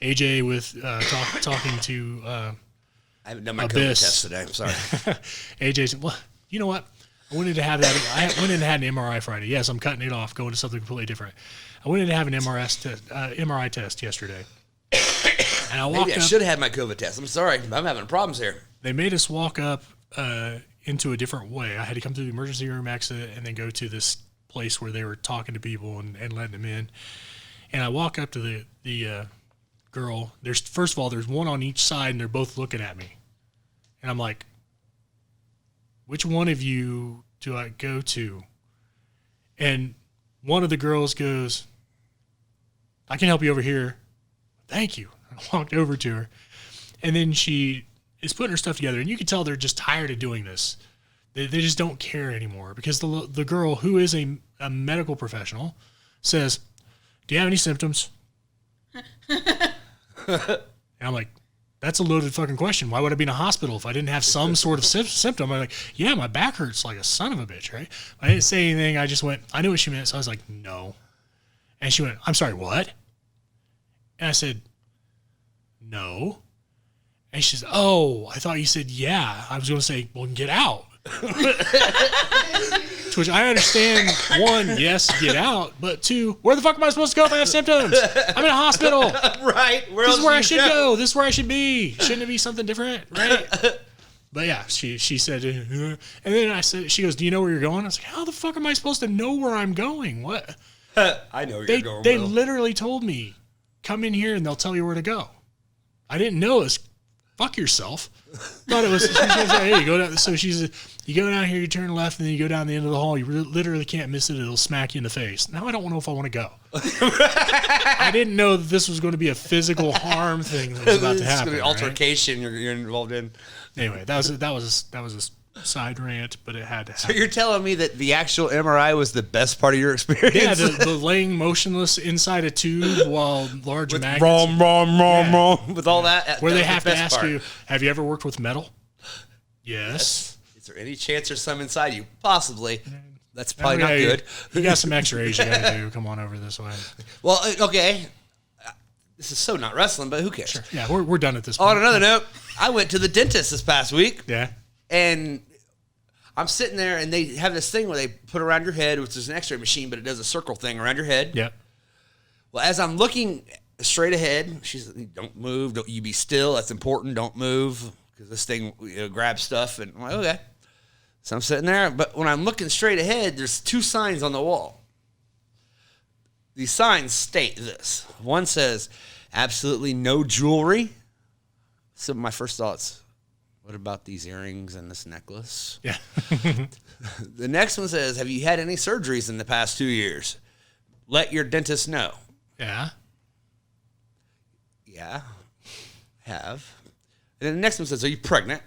AJ with talking to I haven't done my COVID test today. I'm sorry. AJ said, well, you know what? I went in to have that. I went in and had an MRI Friday. Yes, I'm cutting it off, going to something completely different. I went in to have an MRI test yesterday. And I walked Maybe I should have had my COVID test. I'm sorry. I'm having problems here. They made us walk up into a different way. I had to come through the emergency room exit and then go to this place where they were talking to people and letting them in. And I walk up to the girl. First of all, there's one on each side, and they're both looking at me. And I'm like, which one of you do I go to? And one of the girls goes, I can help you over here. Thank you. I walked over to her. And then she is putting her stuff together. And you can tell they're just tired of doing this. They just don't care anymore. Because the girl, who is a medical professional, says, do you have any symptoms? And I'm like, that's a loaded fucking question. Why would I be in a hospital if I didn't have some sort of symptom? I'm like, yeah, my back hurts like a son of a bitch, right? I didn't say anything. I just went, I knew what she meant. So I was like, no. And she went, I'm sorry, what? And I said, no. And she said, oh, I thought you said, yeah. I was going to say, well, get out. To which I understand, one, yes, get out, but two, where the fuck am I supposed to go if I have symptoms? I'm in a hospital. Right. This is where I should go. This is where I should be. Shouldn't it be something different? Right? But yeah, she said, and then I said, she goes, do you know where you're going? I was like, how the fuck am I supposed to know where I'm going? What? I know where you're going. They literally told me, come in here and they'll tell you where to go. I didn't know it was fuck yourself. Thought it was, she's gonna say, hey, you go down. So you go down here, you turn left, and then you go down the end of the hall. You literally can't miss it. It'll smack you in the face. Now I don't know if I want to go. I didn't know that this was going to be a physical harm thing that was about to happen. It's going to be altercation you're involved in. Anyway, that was a side rant, but it had to happen. So you're telling me that the actual MRI was the best part of your experience? Yeah, the laying motionless inside a tube while large with magnets. Wrong. With all that. Where they have to ask you, have you ever worked with metal? Yes. Is there any chance there's some inside you? Possibly. That's probably not good. You got some x-rays you got to do. Come on over this way. Well, okay. This is so not wrestling, but who cares? Sure. Yeah, we're done at this point. On another note, I went to the dentist this past week. Yeah. And I'm sitting there, and they have this thing where they put around your head, which is an x-ray machine, but it does a circle thing around your head. Yep. Well, as I'm looking straight ahead, she said, don't move. Don't you be still. That's important. Don't move, because this thing grabs stuff. And I'm like, okay. So I'm sitting there, but when I'm looking straight ahead, there's two signs on the wall. These signs state this. One says, absolutely no jewelry. So my first thoughts, what about these earrings and this necklace? Yeah. The next one says, have you had any surgeries in the past 2 years? Let your dentist know. Yeah. Yeah, have. And then the next one says, are you pregnant?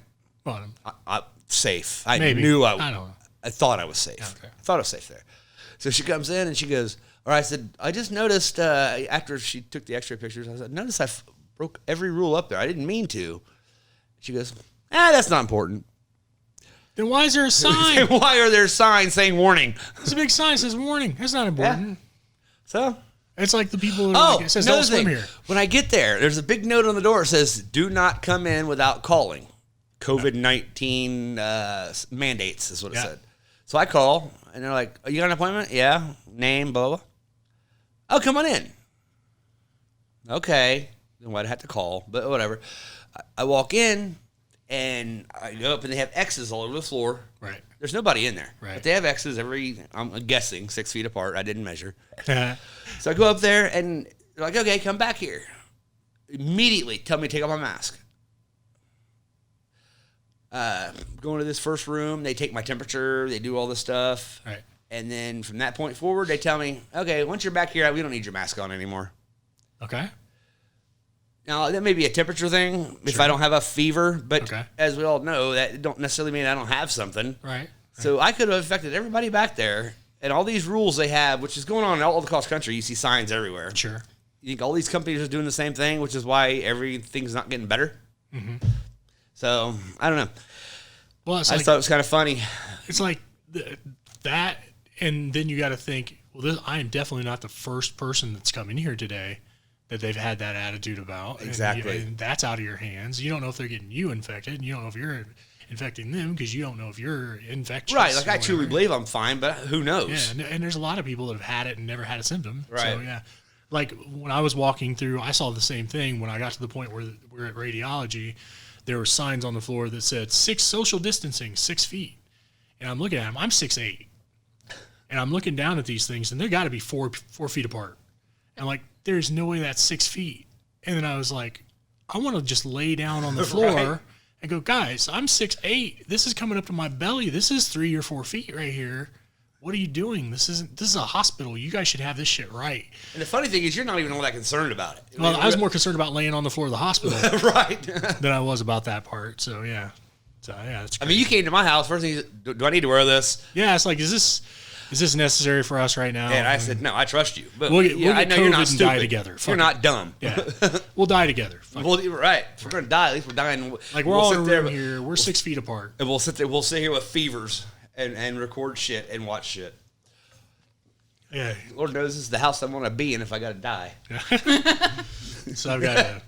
Well, Safe. I maybe. knew I don't know. I thought I was safe. Okay. I thought I was safe there. So she comes in and she goes, all right, I said, I just noticed after she took the x-ray pictures, I said, notice I broke every rule up there. I didn't mean to. She goes, that's not important. Then why is there a sign? Why are there signs saying warning? There's a big sign that says warning. That's not important. Yeah. So? It's like the people who are like, it says don't swim here. When I get there, there's a big note on the door that says, do not come in without calling. COVID-19 mandates is what it said. So I call, and they're like, you got an appointment? Yeah. Name, blah, blah. Oh, come on in. Okay. Then why'd I have to call? But whatever. I walk in, and I go up, and they have X's all over the floor. Right. There's nobody in there. Right. But they have X's I'm guessing, 6 feet apart. I didn't measure. So I go up there, and they're like, okay, come back here. Immediately tell me to take off my mask. Going to this first room, they take my temperature, they do all this stuff. Right. And then from that point forward, they tell me, okay, once you're back here, we don't need your mask on anymore. Okay. Now, that may be a temperature thing if I don't have a fever, but as we all know, that don't necessarily mean I don't have something. Right. So I could have affected everybody back there, and all these rules they have, which is going on all across the country. You see signs everywhere. Sure. You think all these companies are doing the same thing, which is why everything's not getting better? Mm-hmm. So, I don't know. Well, I just thought it was kind of funny. It's like that, and then you got to think, well, I am definitely not the first person that's come in here today that they've had that attitude about. Exactly. And that's out of your hands. You don't know if they're getting you infected, and you don't know if you're infecting them because you don't know if you're infectious. Right. Like I truly believe I'm fine, but who knows? Yeah, and there's a lot of people that have had it and never had a symptom. Right. So, yeah. Like when I was walking through, I saw the same thing when I got to the point where we're at radiology. There were signs on the floor that said social distancing, 6 feet. And I'm looking at them. I'm 6'8". And I'm looking down at these things, and they got to be 4 feet apart. And I'm like, there's no way that's 6 feet. And then I was like, I want to just lay down on the floor Right. and go, guys, I'm 6'8". This is coming up to my belly. This is 3 or 4 feet right here. What are you doing? This is a hospital. You guys should have this shit right. And the funny thing is, you're not even all that concerned about it. Well, I was more concerned about laying on the floor of the hospital Right. than I was about that part. So yeah, that's. I mean, you came to my house first thing. You said, do I need to wear this? Yeah, it's like, is this necessary for us right now? And I said, no, I trust you. But We'll get I know COVID you're not and stupid. die together. Fuck You're it. not dumb. Yeah, we'll die together. Fuck it. Well, you're right. If we're gonna die, at least we're dying. Like we're all in a room here. We're 6 feet apart. And we'll sit there. We'll sit here with fevers and record shit and watch shit. Yeah. Lord knows this is the house I'm gonna be in if I gotta die. So I've got